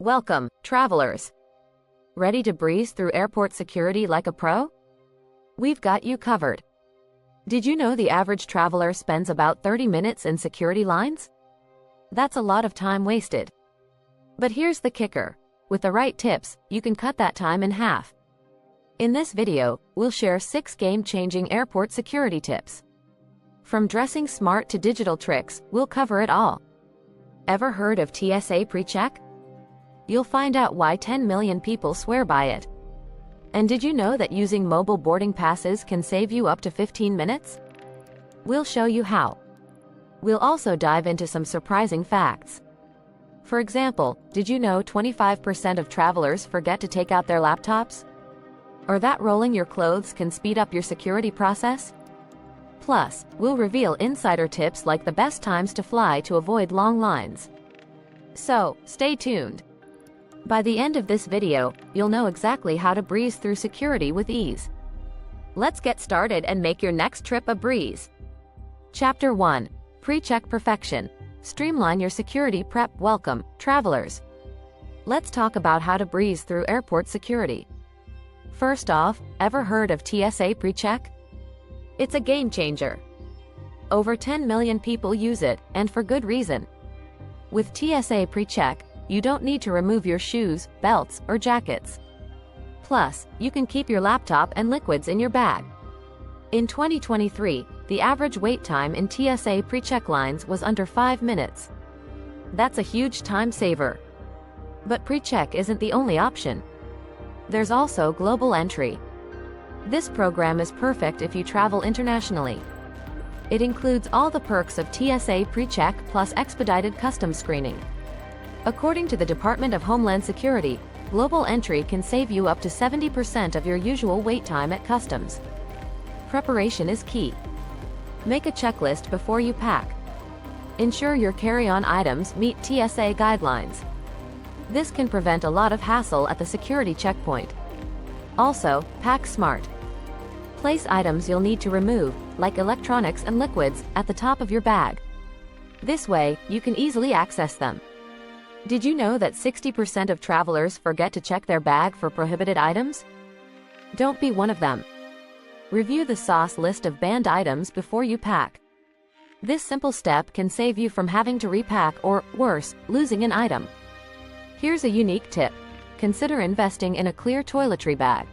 Welcome, travelers. Ready to breeze through airport security like a pro? We've got you covered. Did you know the average traveler spends about 30 minutes in security lines? That's a lot of time wasted. But here's the kicker. With the right tips, you can cut that time in half. In this video, we'll share 6 game-changing airport security tips. From dressing smart to digital tricks, we'll cover it all. Ever heard of TSA PreCheck? You'll find out why 10 million people swear by it. And did you know that using mobile boarding passes can save you up to 15 minutes? We'll show you how. We'll also dive into some surprising facts. For example, did you know 25% of travelers forget to take out their laptops? Or that rolling your clothes can speed up your security process? Plus, we'll reveal insider tips like the best times to fly to avoid long lines. So, stay tuned. By the end of this video, you'll know exactly how to breeze through security with ease. Let's get started and make your next trip a breeze. Chapter 1. PreCheck Perfection. Streamline your security prep. Welcome, travelers. Let's talk about how to breeze through airport security. First off, ever heard of TSA PreCheck? It's a game changer. Over 10 million people use it, and for good reason. With TSA PreCheck, you don't need to remove your shoes, belts, or jackets. Plus, you can keep your laptop and liquids in your bag. In 2023, the average wait time in TSA PreCheck lines was under 5 minutes. That's a huge time saver. But PreCheck isn't the only option. There's also Global Entry. This program is perfect if you travel internationally. It includes all the perks of TSA PreCheck plus expedited customs screening. According to the Department of Homeland Security, Global Entry can save you up to 70% of your usual wait time at customs. Preparation is key. Make a checklist before you pack. Ensure your carry-on items meet TSA guidelines. This can prevent a lot of hassle at the security checkpoint. Also, pack smart. Place items you'll need to remove, like electronics and liquids, at the top of your bag. This way, you can easily access them. Did you know that 60% of travelers forget to check their bag for prohibited items? Don't be one of them. Review the sauce list of banned items before you pack. This simple step can save you from having to repack or, worse, losing an item. Here's a unique tip. Consider investing in a clear toiletry bag.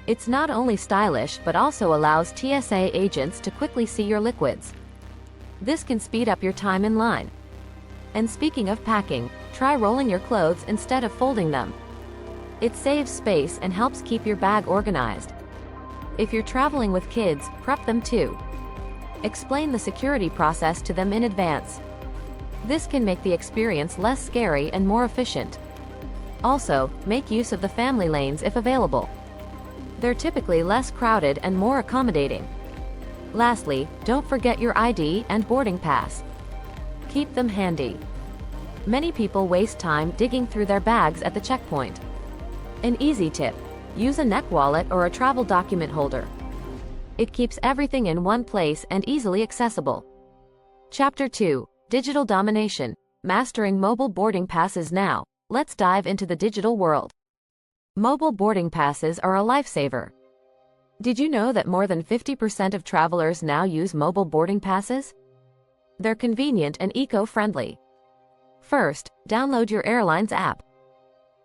It's not only stylish but also allows TSA agents to quickly see your liquids. This can speed up your time in line. And speaking of packing, try rolling your clothes instead of folding them. It saves space and helps keep your bag organized. If you're traveling with kids, prep them too. Explain the security process to them in advance. This can make the experience less scary and more efficient. Also, make use of the family lanes if available. They're typically less crowded and more accommodating. Lastly, don't forget your ID and boarding pass. Keep them handy. Many people waste time digging through their bags at the checkpoint. An easy tip: use a neck wallet or a travel document holder. It keeps everything in one place and easily accessible. Chapter 2. Digital Domination. Mastering mobile boarding passes. Now, let's dive into the digital world. Mobile boarding passes are a lifesaver. Did you know that more than 50% of travelers now use mobile boarding passes? They're convenient and eco-friendly. First, download your airline's app.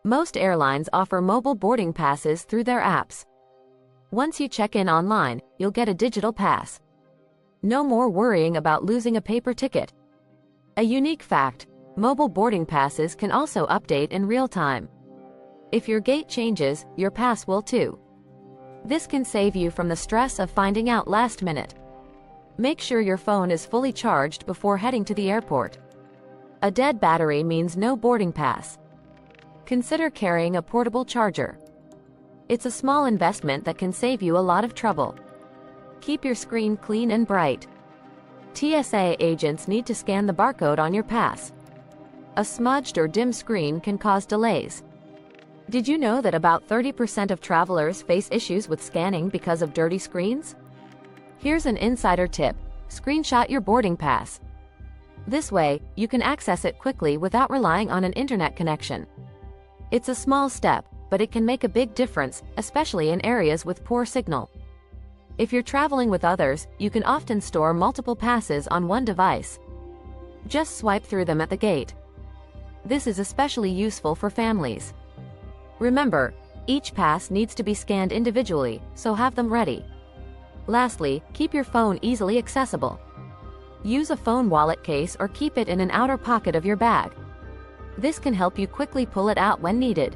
Most airlines offer mobile boarding passes through their apps. Once you check in online, you'll get a digital pass. No more worrying about losing a paper ticket. A unique fact: mobile boarding passes can also update in real time. If your gate changes, your pass will too. This can save you from the stress of finding out last minute. Make sure your phone is fully charged before heading to the airport. A dead battery means no boarding pass. Consider carrying a portable charger. It's a small investment that can save you a lot of trouble. Keep your screen clean and bright. TSA agents need to scan the barcode on your pass. A smudged or dim screen can cause delays. Did you know that about 30% of travelers face issues with scanning because of dirty screens? Here's an insider tip: screenshot your boarding pass. This way, you can access it quickly without relying on an internet connection. It's a small step, but it can make a big difference, especially in areas with poor signal. If you're traveling with others, you can often store multiple passes on one device. Just swipe through them at the gate. This is especially useful for families. Remember, each pass needs to be scanned individually, so have them ready. Lastly, keep your phone easily accessible. Use a phone wallet case or keep it in an outer pocket of your bag. This can help you quickly pull it out when needed.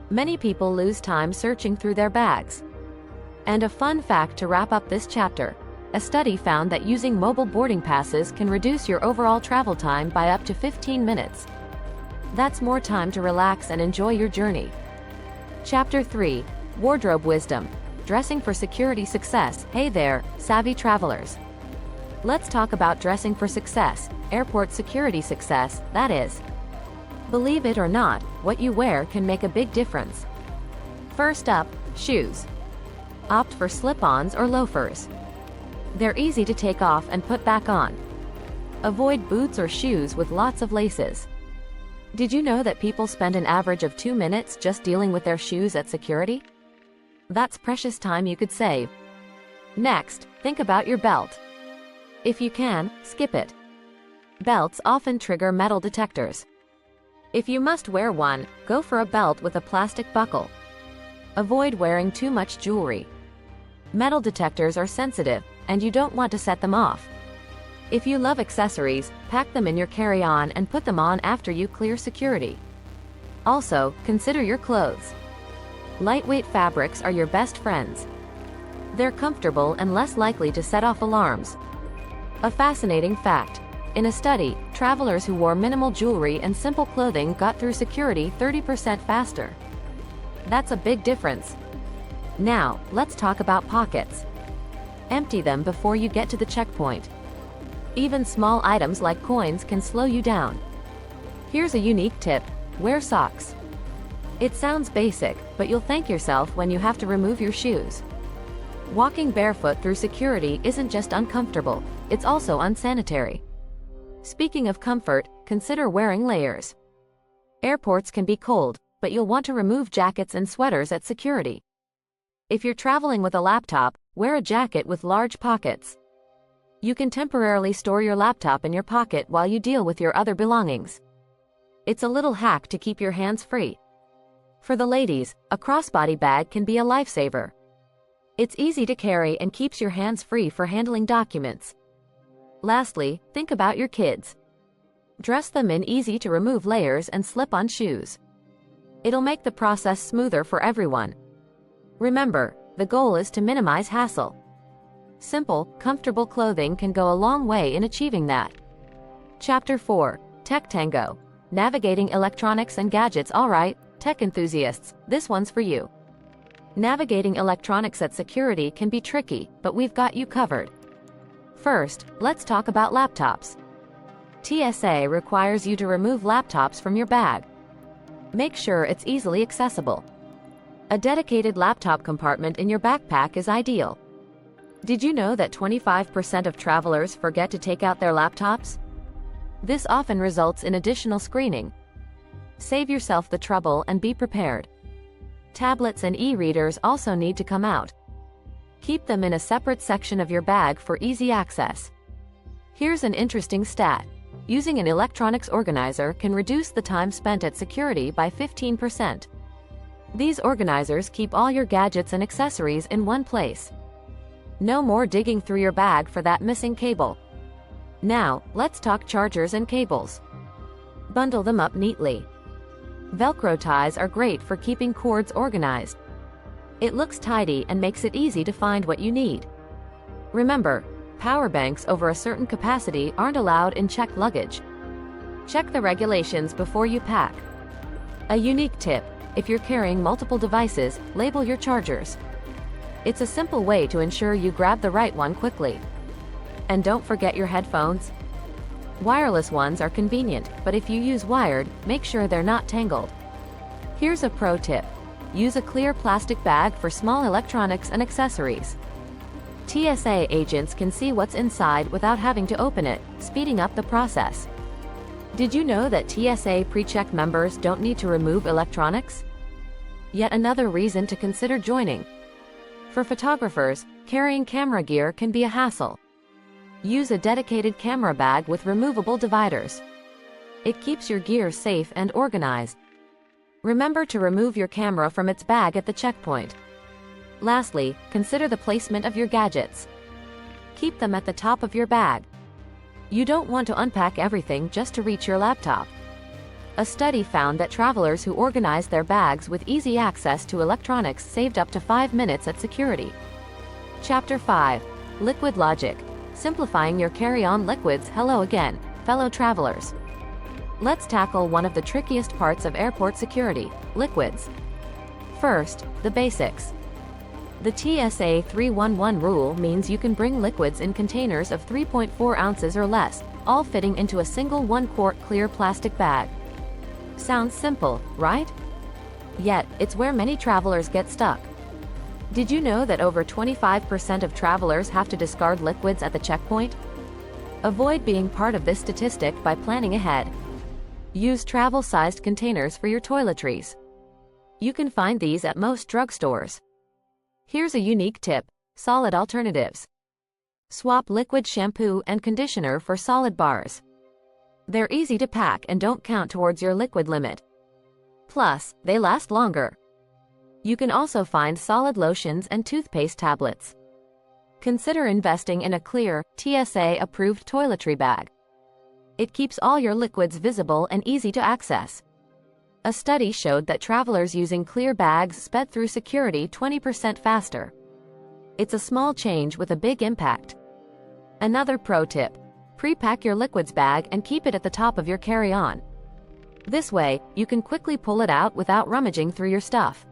Many people lose time searching through their bags. And a fun fact to wrap up this chapter: a study found that using mobile boarding passes can reduce your overall travel time by up to 15 minutes. That's more time to relax and enjoy your journey. Chapter 3: Wardrobe Wisdom. Dressing for security success. Hey there, savvy travelers. Let's talk about dressing for success, airport security success, that is. Believe it or not, what you wear can make a big difference. First up, shoes. Opt for slip-ons or loafers. They're easy to take off and put back on. Avoid boots or shoes with lots of laces. Did you know that people spend an average of 2 minutes just dealing with their shoes at security? That's precious time you could save. Next, think about your belt. If you can, skip it. Belts often trigger metal detectors. If you must wear one, go for a belt with a plastic buckle. Avoid wearing too much jewelry. Metal detectors are sensitive, and you don't want to set them off. If you love accessories, pack them in your carry-on and put them on after you clear security. Also, consider your clothes. Lightweight fabrics are your best friends. They're comfortable and less likely to set off alarms. A fascinating fact: in a study, travelers who wore minimal jewelry and simple clothing got through security 30% faster. That's a big difference. Now, let's talk about pockets. Empty them before you get to the checkpoint. Even small items like coins can slow you down. Here's a unique tip: wear socks. It sounds basic, but you'll thank yourself when you have to remove your shoes. Walking barefoot through security isn't just uncomfortable, it's also unsanitary. Speaking of comfort, consider wearing layers. Airports can be cold, but you'll want to remove jackets and sweaters at security. If you're traveling with a laptop, wear a jacket with large pockets. You can temporarily store your laptop in your pocket while you deal with your other belongings. It's a little hack to keep your hands free. For the ladies, a crossbody bag can be a lifesaver. It's easy to carry and keeps your hands free for handling documents. Lastly, think about your kids. Dress them in easy-to-remove layers and slip-on shoes. It'll make the process smoother for everyone. Remember, the goal is to minimize hassle. Simple, comfortable clothing can go a long way in achieving that. Chapter 4: Tech Tango. Navigating electronics and gadgets. Alright, tech enthusiasts, this one's for you. Navigating electronics at security can be tricky, but we've got you covered. First, let's talk about laptops. TSA requires you to remove laptops from your bag. Make sure it's easily accessible. A dedicated laptop compartment in your backpack is ideal. Did you know that 25% of travelers forget to take out their laptops? This often results in additional screening. Save yourself the trouble and be prepared. Tablets and e-readers also need to come out. Keep them in a separate section of your bag for easy access. Here's an interesting stat: using an electronics organizer can reduce the time spent at security by 15%. These organizers keep all your gadgets and accessories in one place. No more digging through your bag for that missing cable. Now, let's talk chargers and cables. Bundle them up neatly. Velcro ties are great for keeping cords organized. It looks tidy and makes it easy to find what you need. Remember, power banks over a certain capacity aren't allowed in checked luggage. Check the regulations before you pack. A unique tip: if you're carrying multiple devices, label your chargers. It's a simple way to ensure you grab the right one quickly. And don't forget your headphones. Wireless ones are convenient, but if you use wired, make sure they're not tangled. Here's a pro tip: use a clear plastic bag for small electronics and accessories. TSA agents can see what's inside without having to open it, speeding up the process. Did you know that TSA PreCheck members don't need to remove electronics? Yet another reason to consider joining. For photographers, carrying camera gear can be a hassle. Use a dedicated camera bag with removable dividers. It keeps your gear safe and organized. Remember to remove your camera from its bag at the checkpoint. Lastly, consider the placement of your gadgets. Keep them at the top of your bag. You don't want to unpack everything just to reach your laptop. A study found that travelers who organized their bags with easy access to electronics saved up to 5 minutes at security. Chapter 5. Liquid Logic. Simplifying your carry-on liquids. Hello again, fellow travelers. Let's tackle one of the trickiest parts of airport security: liquids. First, the basics. The TSA 311 rule means you can bring liquids in containers of 3.4 ounces or less, all fitting into a single 1-quart clear plastic bag. Sounds simple, right? Yet, it's where many travelers get stuck. Did you know that over 25% of travelers have to discard liquids at the checkpoint? Avoid being part of this statistic by planning ahead. Use travel-sized containers for your toiletries. You can find these at most drugstores. Here's a unique tip: solid alternatives. Swap liquid shampoo and conditioner for solid bars. They're easy to pack and don't count towards your liquid limit. Plus, they last longer. You can also find solid lotions and toothpaste tablets. Consider investing in a clear, TSA-approved toiletry bag. It keeps all your liquids visible and easy to access. A study showed that travelers using clear bags sped through security 20% faster. It's a small change with a big impact. Another pro tip: pre-pack your liquids bag and keep it at the top of your carry-on. This way, you can quickly pull it out without rummaging through your stuff.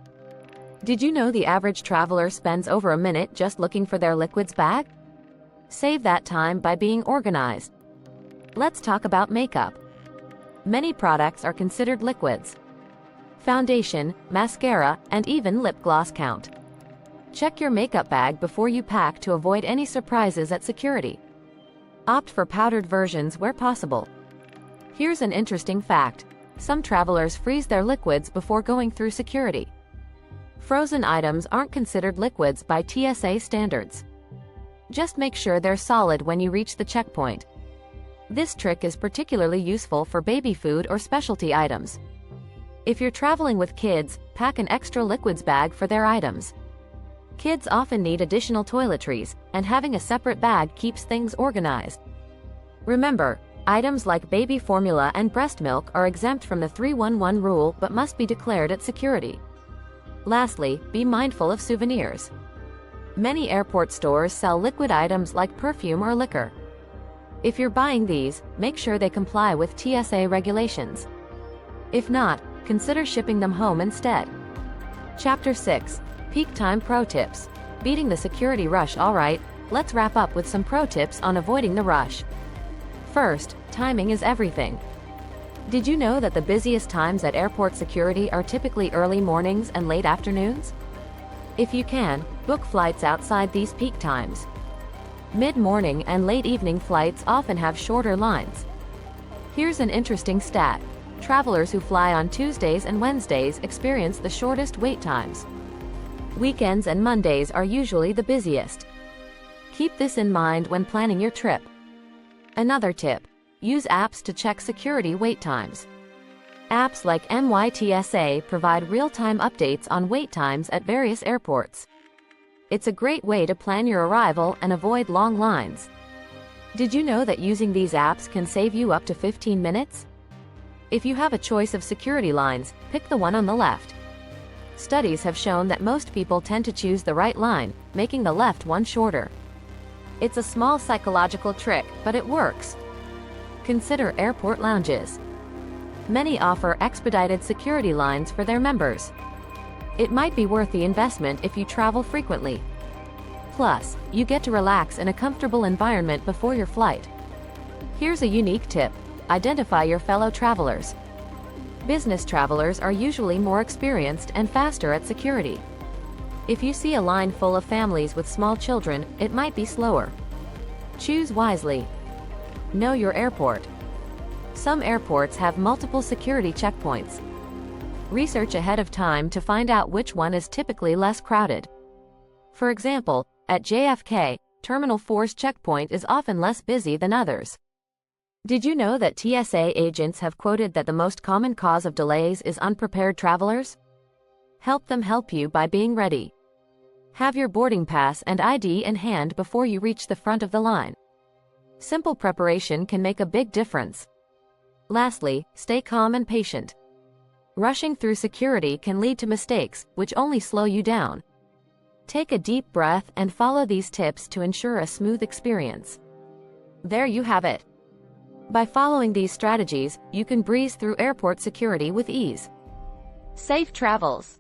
Did you know the average traveler spends over a minute just looking for their liquids bag? Save that time by being organized. Let's talk about makeup. Many products are considered liquids. Foundation, mascara, and even lip gloss count. Check your makeup bag before you pack to avoid any surprises at security. Opt for powdered versions where possible. Here's an interesting fact: some travelers freeze their liquids before going through security. Frozen items aren't considered liquids by TSA standards. Just make sure they're solid when you reach the checkpoint. This trick is particularly useful for baby food or specialty items. If you're traveling with kids, pack an extra liquids bag for their items. Kids often need additional toiletries, and having a separate bag keeps things organized. Remember, items like baby formula and breast milk are exempt from the 311 rule but must be declared at security. Lastly, be mindful of souvenirs. Many airport stores sell liquid items like perfume or liquor. If you're buying these, make sure they comply with TSA regulations. If not, consider shipping them home instead. Chapter 6. Peak Time Pro Tips. Beating the security rush. Alright, let's wrap up with some pro tips on avoiding the rush. First, timing is everything. Did you know that the busiest times at airport security are typically early mornings and late afternoons? If you can, book flights outside these peak times. Mid-morning and late evening flights often have shorter lines. Here's an interesting stat: travelers who fly on Tuesdays and Wednesdays experience the shortest wait times. Weekends and Mondays are usually the busiest. Keep this in mind when planning your trip. Another tip: use apps to check security wait times. Apps like MyTSA provide real-time updates on wait times at various airports. It's a great way to plan your arrival and avoid long lines. Did you know that using these apps can save you up to 15 minutes? If you have a choice of security lines, pick the one on the left. Studies have shown that most people tend to choose the right line, making the left one shorter. It's a small psychological trick, but it works. Consider airport lounges. Many offer expedited security lines for their members. It might be worth the investment if you travel frequently. Plus, you get to relax in a comfortable environment before your flight. Here's a unique tip: identify your fellow travelers. Business travelers are usually more experienced and faster at security. If you see a line full of families with small children, it might be slower. Choose wisely. Know your airport. Some airports have multiple security checkpoints. Research ahead of time to find out which one is typically less crowded. For example, at JFK, Terminal 4's checkpoint is often less busy than others. Did you know that TSA agents have quoted that the most common cause of delays is unprepared travelers? Help them help you by being ready. Have your boarding pass and ID in hand before you reach the front of the line. Simple preparation can make a big difference. Lastly, stay calm and patient. Rushing through security can lead to mistakes, which only slow you down. Take a deep breath and follow these tips to ensure a smooth experience. There you have it. By following these strategies, you can breeze through airport security with ease. Safe travels!